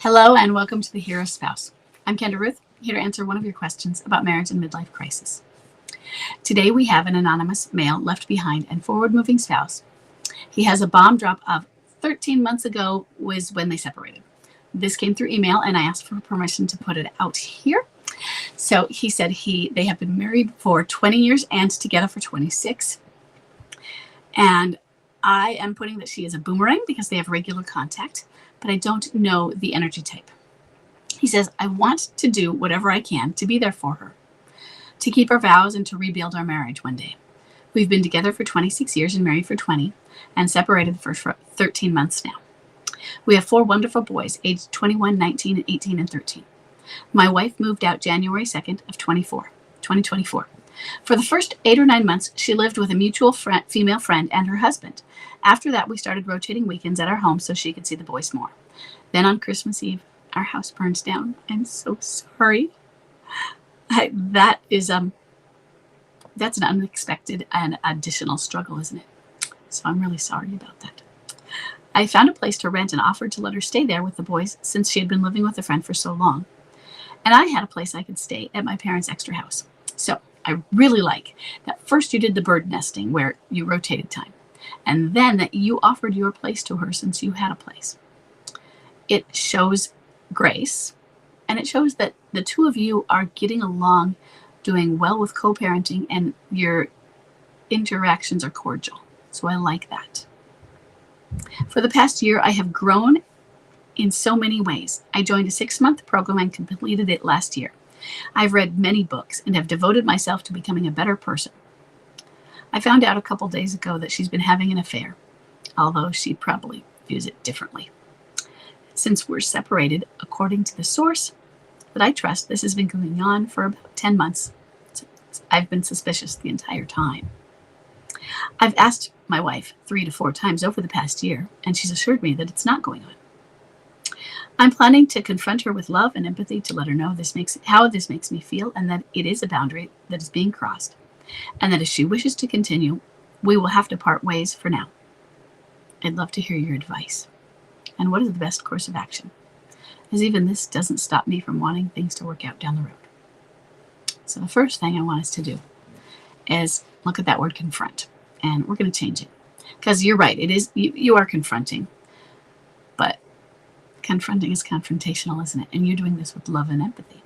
Hello and welcome to the Hero Spouse. I'm Kendra Ruth, here to answer one of your questions about marriage and midlife crisis. Today we have an anonymous male left behind and forward-moving spouse. He has a bomb drop of 13 months ago was when they separated. This came through email and I asked for permission to put it out here. So he said they have been married for 20 years and together for 26. And I am putting that she is a boomerang because they have regular contact, but I don't know the energy type. He says, I want to do whatever I can to be there for her, to keep our vows and to rebuild our marriage one day. We've been together for 26 years and married for 20 and separated for 13 months now. We have 4 wonderful boys, aged 21, 19, 18, and 13. My wife moved out January 2nd of 2024. For the first 8 or 9 months, she lived with a mutual female friend and her husband. After that, we started rotating weekends at our home so she could see the boys more. Then on Christmas Eve, our house burns down. I'm so sorry. That's an unexpected and additional struggle, isn't it? So I'm really sorry about that. I found a place to rent and offered to let her stay there with the boys since she had been living with a friend for so long. And I had a place I could stay at my parents' extra house. So I really like that first you did the bird nesting where you rotated time, and then that you offered your place to her since you had a place. It shows grace, and it shows that the two of you are getting along, doing well with co-parenting, and your interactions are cordial. So I like that. For the past year, I have grown in so many ways. I joined a 6-month program and completed it last year. I've read many books and have devoted myself to becoming a better person. I found out a couple days ago that she's been having an affair, although she probably views it differently. Since we're separated, according to the source that I trust, this has been going on for about 10 months. I've been suspicious the entire time. I've asked my wife 3 to 4 times over the past year, and she's assured me that it's not going on. I'm planning to confront her with love and empathy to let her know how this makes me feel, and that it is a boundary that is being crossed, and that if she wishes to continue, we will have to part ways for now. I'd love to hear your advice. And what is the best course of action? As even this doesn't stop me from wanting things to work out down the road. So the first thing I want us to do is look at that word confront, and we're going to change it. Because you're right, it is you are confronting, but confronting is confrontational, isn't it? And you're doing this with love and empathy.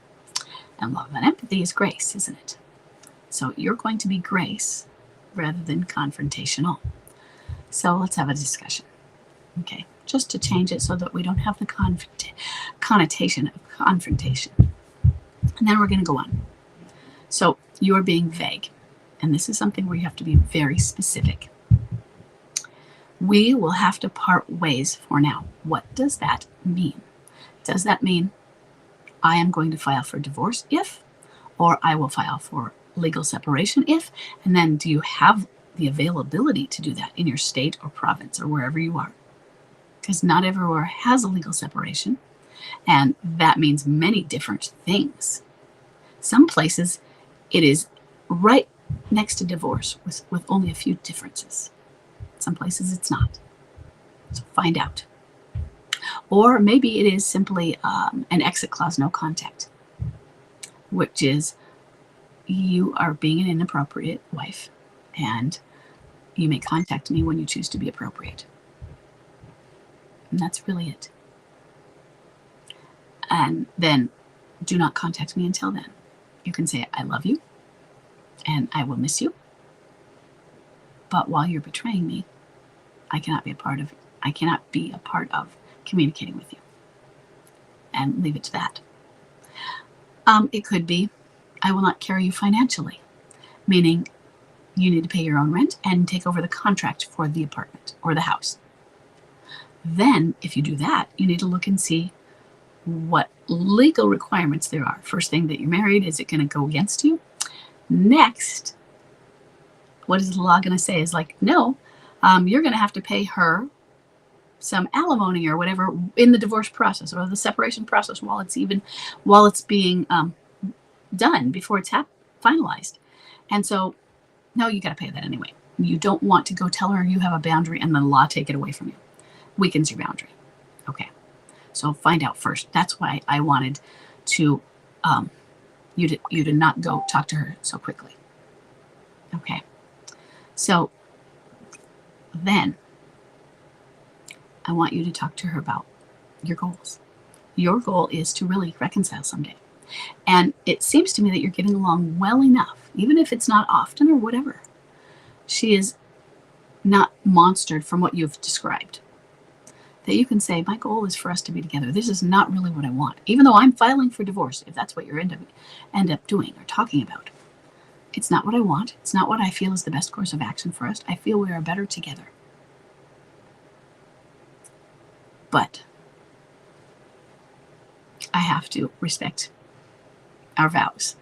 And love and empathy is grace, isn't it? So you're going to be grace rather than confrontational. So let's have a discussion. Okay, just to change it so that we don't have the connotation of confrontation. And then we're going to go on. So you're being vague. And this is something where you have to be very specific. We will have to part ways for now. What does that mean? Does that mean I am going to file for divorce if, or I will file for legal separation if, and then do you have the availability to do that in your state or province or wherever you are? Because not everywhere has a legal separation, and that means many different things. Some places it is right next to divorce with only a few differences. Some places it's not. So find out. Or maybe it is simply an exit clause, no contact, which is you are being an inappropriate wife and you may contact me when you choose to be appropriate. And that's really it. And then do not contact me until then. You can say, I love you and I will miss you. But while you're betraying me, I cannot be a part of communicating with you. And leave it to that. It could be, I will not carry you financially, meaning you need to pay your own rent and take over the contract for the apartment or the house. Then, if you do that, you need to look and see what legal requirements there are. First thing, that you're married, is it going to go against you? Next, what is the law going to say? Is like, no, you're going to have to pay her some alimony or whatever in the divorce process or the separation process while it's being done before it's finalized. And so, no, you got to pay that anyway. You don't want to go tell her you have a boundary and the law take it away from you. Weakens your boundary. Okay. So find out first. That's why I wanted to you to not go talk to her so quickly. Okay. So then I want you to talk to her about your goals. Your goal is to really reconcile someday. And it seems to me that you're getting along well enough, even if it's not often or whatever. She is not monstered from what you've described. That you can say, my goal is for us to be together. This is not really what I want. Even though I'm filing for divorce, if that's what you're end up doing or talking about. It's not what I want. It's not what I feel is the best course of action for us. I feel we are better together. But I have to respect our vows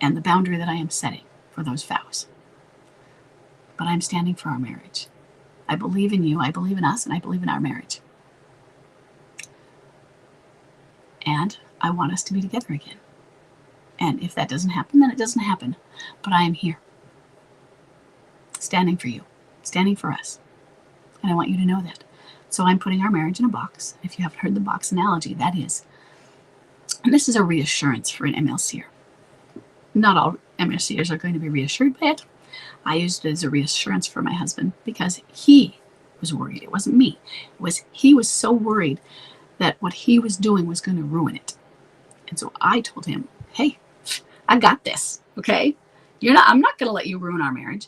and the boundary that I am setting for those vows. But I'm standing for our marriage. I believe in you, I believe in us, and I believe in our marriage. And I want us to be together again. And if that doesn't happen, then it doesn't happen. But I am here, standing for you, standing for us. And I want you to know that. So I'm putting our marriage in a box. If you haven't heard the box analogy, that is. And this is a reassurance for an MLCer. Not all MLCers are going to be reassured by it. I used it as a reassurance for my husband because he was worried. It wasn't me. He was so worried that what he was doing was going to ruin it. And so I told him, hey, I got this, okay? I'm not going to let you ruin our marriage.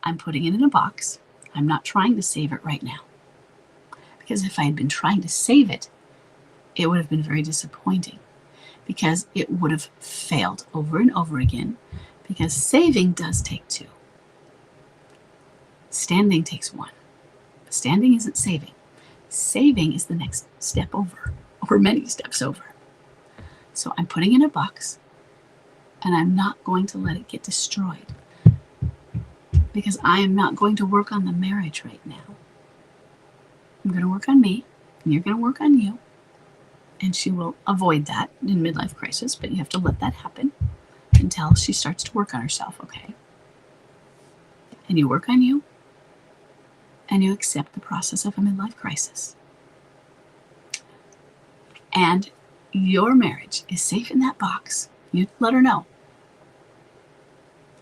I'm putting it in a box. I'm not trying to save it right now. Because if I had been trying to save it, it would have been very disappointing because it would have failed over and over again because saving does take two. Standing takes one. Standing isn't saving. Saving is the next step over, or many steps over. So I'm putting in a box, and I'm not going to let it get destroyed because I am not going to work on the marriage right now. I'm going to work on me, and you're going to work on you, and she will avoid that in midlife crisis, but you have to let that happen until she starts to work on herself, okay? And you work on you, and you accept the process of a midlife crisis. And your marriage is safe in that box. You let her know.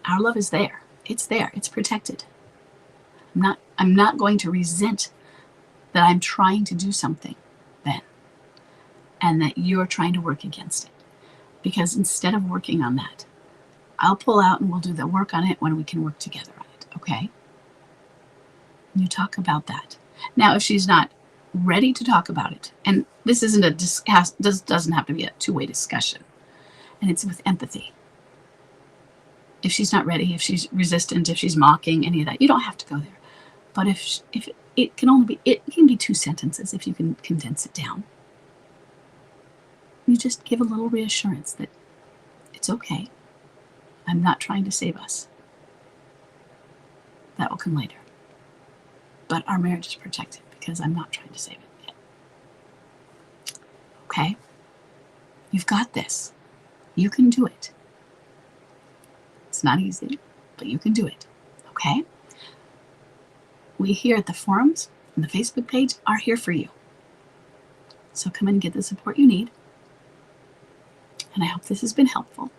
Our love is there. It's there. It's protected. I'm not going to resent that I'm trying to do something then and that you're trying to work against it. Because instead of working on that, I'll pull out and we'll do the work on it when we can work together on it, okay? You talk about that. Now, if she's not ready to talk about it, and this isn't doesn't have to be a two-way discussion, and it's with empathy. If she's not ready, if she's resistant, if she's mocking, any of that, you don't have to go there. But if it can be 2 sentences if you can condense it down. You just give a little reassurance that it's okay. I'm not trying to save us. That will come later. But our marriage is protected because I'm not trying to save it yet. Okay? You've got this. You can do it. It's not easy, but you can do it. Okay? We here at the forums and the Facebook page are here for you. So come in and get the support you need. And I hope this has been helpful.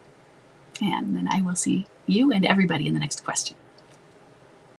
And then I will see you and everybody in the next question.